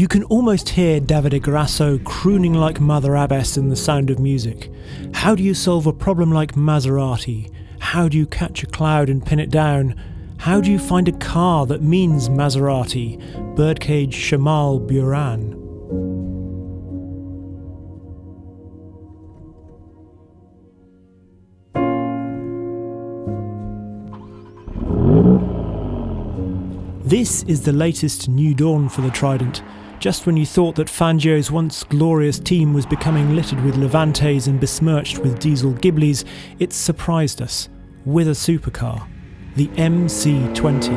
You can almost hear Davide Grasso crooning like Mother Abbess in The Sound of Music. How do you solve a problem like Maserati? How do you catch a cloud and pin it down? How do you find a car that means Maserati? Birdcage Shamal Buran. This is the latest new dawn for the Trident. Just when you thought that Fangio's once glorious team was becoming littered with Levantes and besmirched with diesel Ghiblis, it's surprised us with a supercar, the MC20.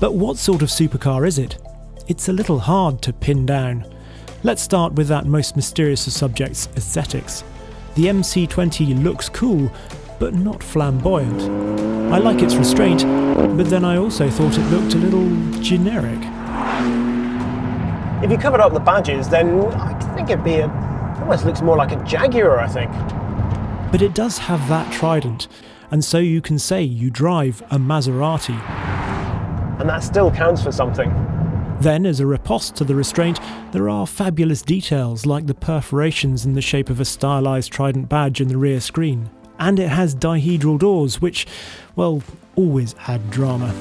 But what sort of supercar is it? It's a little hard to pin down. Let's start with that most mysterious of subjects, aesthetics. The MC20 looks cool, but not flamboyant. I like its restraint, but then I also thought it looked a little generic. If you covered up the badges, then I think it'd be almost looks more like a Jaguar, I think. But it does have that Trident, and so you can say you drive a Maserati. And that still counts for something. Then, as a riposte to the restraint, there are fabulous details like the perforations in the shape of a stylised Trident badge in the rear screen. And it has dihedral doors, which, well, always add drama.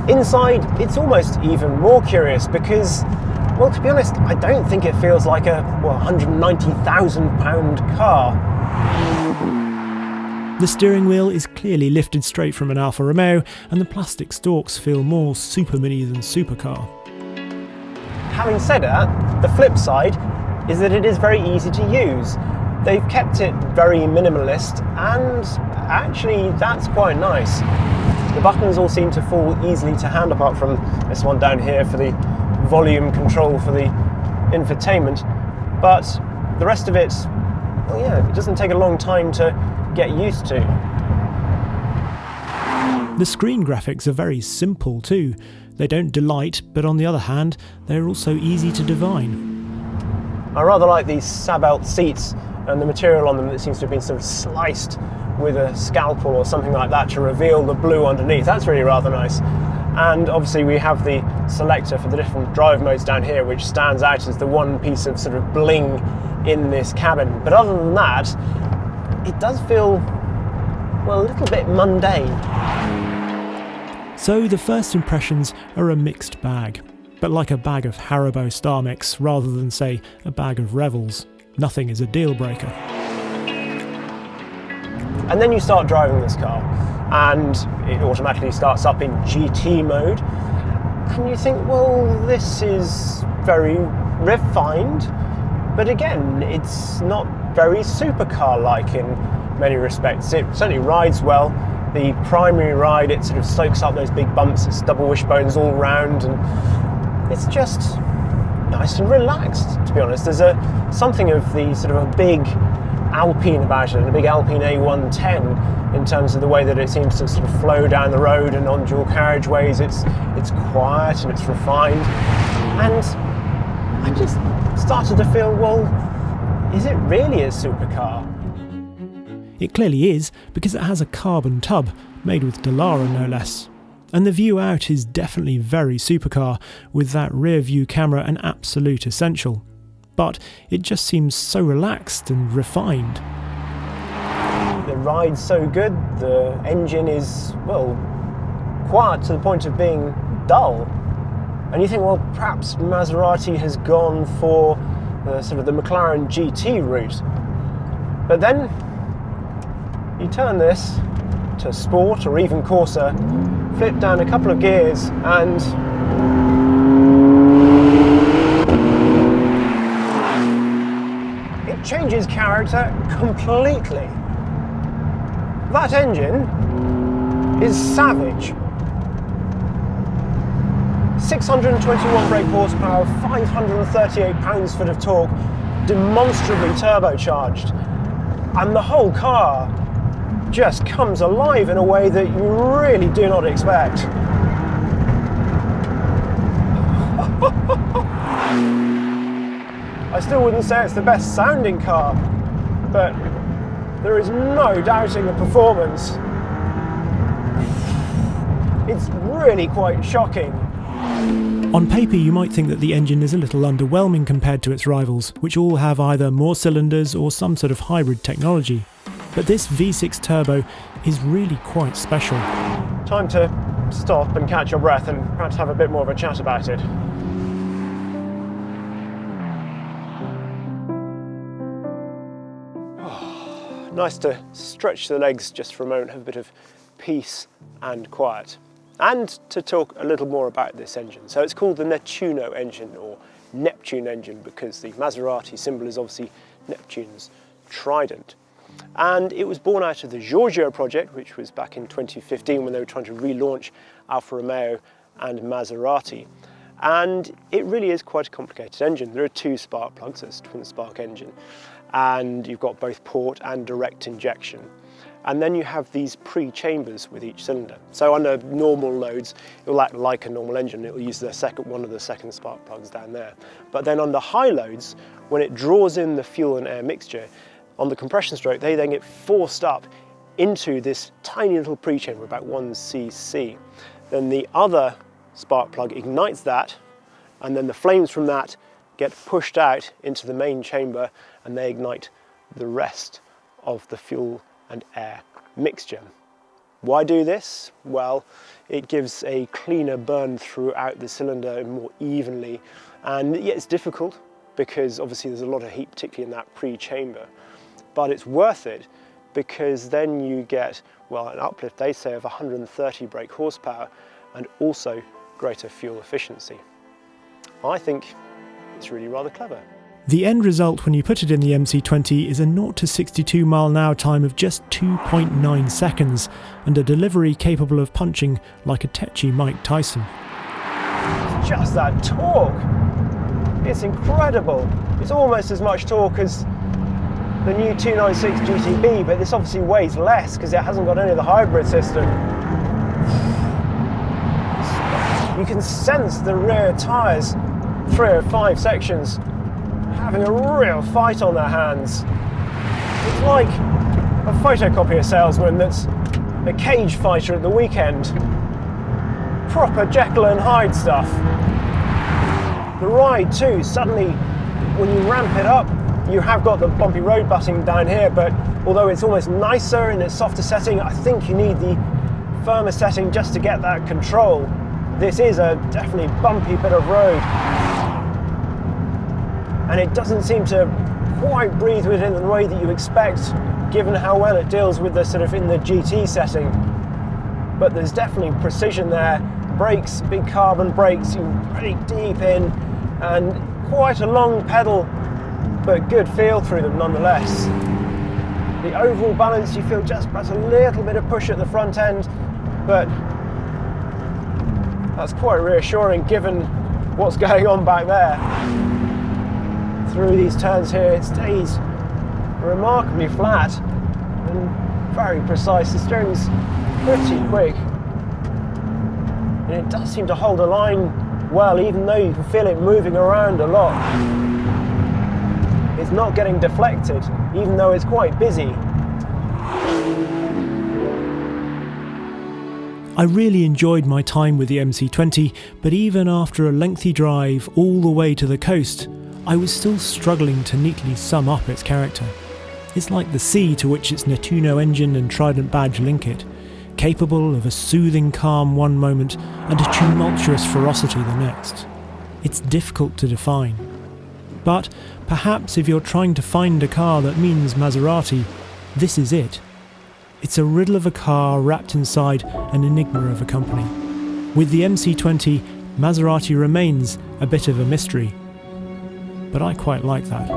Inside, it's almost even more curious because, well, to be honest, I don't think it feels like a £190,000 car. The steering wheel is clearly lifted straight from an Alfa Romeo, and the plastic stalks feel more Super Mini than Supercar. Having said that, the flip side is that it is very easy to use. They've kept it very minimalist, and actually that's quite nice. The buttons all seem to fall easily to hand, apart from this one down here for the volume control for the infotainment. But the rest of it, well, yeah, it doesn't take a long time to get used to. The screen graphics are very simple too. They don't delight, but on the other hand, they're also easy to divine. I rather like these Sabelt seats and the material on them that seems to have been sort of sliced with a scalpel or something like that to reveal the blue underneath. That's really rather nice. And obviously we have the selector for the different drive modes down here, which stands out as the one piece of sort of bling in this cabin. But other than that, it does feel, well, a little bit mundane. So the first impressions are a mixed bag, but like a bag of Haribo Star Mix rather than, say, a bag of Revels. Nothing is a deal breaker. And then you start driving this car, and it automatically starts up in GT mode, and you think, well, this is very refined, but again, it's not very supercar-like in many respects. It certainly rides well. The primary ride, it sort of soaks up those big bumps, it's double wishbones all round, and it's just nice and relaxed, to be honest. There's something of the sort of a big Alpine about it, a big Alpine A110, in terms of the way that it seems to sort of flow down the road and on dual carriageways. It's quiet and it's refined, and I just started to feel, well, is it really a supercar? It clearly is, because it has a carbon tub, made with Dallara no less. And the view out is definitely very supercar, with that rear view camera an absolute essential. But it just seems so relaxed and refined. The ride's so good, the engine is, well, quiet to the point of being dull. And you think, well, perhaps Maserati has gone for sort of the McLaren GT route. But then you turn this to Sport or even Corsa, flip down a couple of gears, and it changes character completely. That engine is savage. 621 brake horsepower, 538 pounds-foot of torque, demonstrably turbocharged, and the whole car just comes alive in a way that you really do not expect. I still wouldn't say it's the best sounding car, but there is no doubting the performance. It's really quite shocking. On paper, you might think that the engine is a little underwhelming compared to its rivals, which all have either more cylinders or some sort of hybrid technology. But this V6 turbo is really quite special. Time to stop and catch your breath and perhaps have a bit more of a chat about it. Oh, nice to stretch the legs just for a moment, have a bit of peace and quiet. And to talk a little more about this engine. So it's called the Nettuno engine, or Neptune engine, because the Maserati symbol is obviously Neptune's trident. And it was born out of the Giorgio project, which was back in 2015 when they were trying to relaunch Alfa Romeo and Maserati. And it really is quite a complicated engine. There are two spark plugs, it's a twin spark engine, and you've got both port and direct injection. And then you have these pre-chambers with each cylinder. So under normal loads, it will act like a normal engine. It will use one of the second spark plugs down there. But then under high loads, when it draws in the fuel and air mixture, on the compression stroke, they then get forced up into this tiny little pre-chamber, about 1 cc. Then the other spark plug ignites that, and then the flames from that get pushed out into the main chamber, and they ignite the rest of the fuel and air mixture. Why do this? Well, it gives a cleaner burn throughout the cylinder more evenly, and yeah, it's difficult because obviously there's a lot of heat, particularly in that pre-chamber, but it's worth it because then you get, well, an uplift, they say, of 130 brake horsepower and also greater fuel efficiency. I think it's really rather clever. The end result when you put it in the MC20 is a 0 to 62 mph time of just 2.9 seconds and a delivery capable of punching like a tetchy Mike Tyson. It's just that torque. It's incredible. It's almost as much torque as the new 296 GTB, but this obviously weighs less because it hasn't got any of the hybrid system. You can sense the rear tyres, 3 or 5 sections, having a real fight on their hands. It's like a photocopier salesman that's a cage fighter at the weekend. Proper Jekyll and Hyde stuff. The ride too, suddenly when you ramp it up, you have got the bumpy road button down here, but although it's almost nicer in its softer setting, I think you need the firmer setting just to get that control. This is a definitely bumpy bit of road. And it doesn't seem to quite breathe within the way that you expect, given how well it deals with the sort of in the GT setting. But there's definitely precision there. Brakes, big carbon brakes, you're pretty deep in, and quite a long pedal, but good feel through them nonetheless. The overall balance, you feel just perhaps a little bit of push at the front end, but that's quite reassuring given what's going on back there. Through these turns here, it stays remarkably flat and very precise. The steering's pretty quick, and it does seem to hold a line well, even though you can feel it moving around a lot. It's not getting deflected, even though it's quite busy. I really enjoyed my time with the MC20, but even after a lengthy drive all the way to the coast, I was still struggling to neatly sum up its character. It's like the sea to which its Nettuno engine and Trident badge link it, capable of a soothing calm one moment and a tumultuous ferocity the next. It's difficult to define. But perhaps if you're trying to find a car that means Maserati, this is it. It's a riddle of a car wrapped inside an enigma of a company. With the MC20, Maserati remains a bit of a mystery. But I quite like that.